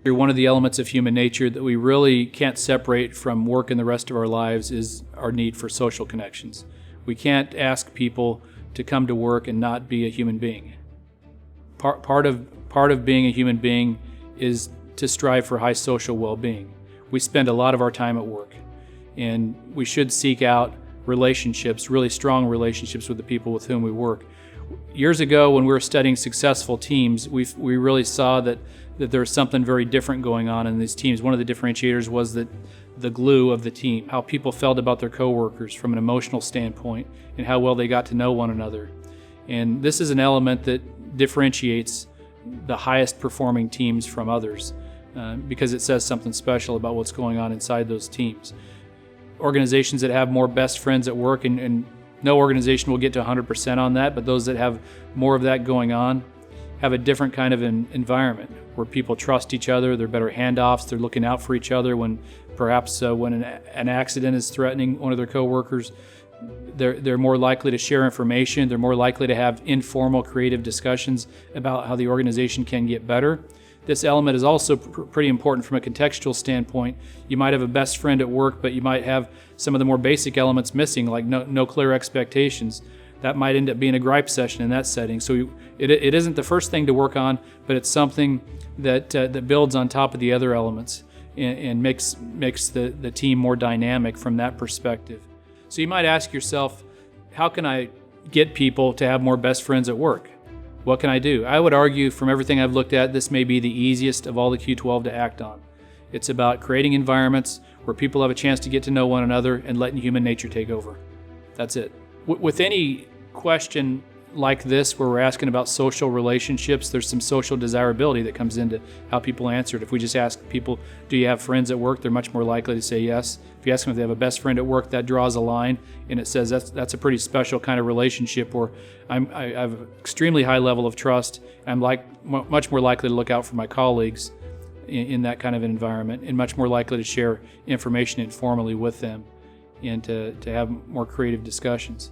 One of the elements of human nature that we really can't separate from work in the rest of our lives is our need for social connections. We can't ask people to come to work and not be a human being. Part of being a human being is to strive for high social well-being. We spend a lot of our time at work, and we should seek out relationships, really strong relationships with the people with whom we work. Years ago, when we were studying successful teams, we really saw that there was something very different going on in these teams. One of the differentiators was that the glue of the team, how people felt about their coworkers from an emotional standpoint, and how well they got to know one another. And this is an element that differentiates the highest performing teams from others because it says something special about what's going on inside those teams. Organizations that have more best friends at work, and no organization will get to 100% on that, but those that have more of that going on have a different kind of an environment where people trust each other, they're better handoffs, they're looking out for each other when perhaps when an accident is threatening one of their coworkers. They're more likely to share information, they're more likely to have informal creative discussions about how the organization can get better. This element is also pretty important from a contextual standpoint. You might have a best friend at work, but you might have some of the more basic elements missing, like no clear expectations. That might end up being a gripe session in that setting. So it isn't the first thing to work on, but it's something that builds on top of the other elements and makes the team more dynamic from that perspective. So you might ask yourself, how can I get people to have more best friends at work? What can I do? I would argue from everything I've looked at, this may be the easiest of all the Q12 to act on. It's about creating environments where people have a chance to get to know one another and letting human nature take over. That's it. With any question like this, where we're asking about social relationships, there's some social desirability that comes into how people answer it. If we just ask people, do you have friends at work? They're much more likely to say yes. If you ask them if they have a best friend at work, that draws a line, and it says that's a pretty special kind of relationship where I have an extremely high level of trust. I'm much more likely to look out for my colleagues in that kind of an environment, and much more likely to share information informally with them and to have more creative discussions.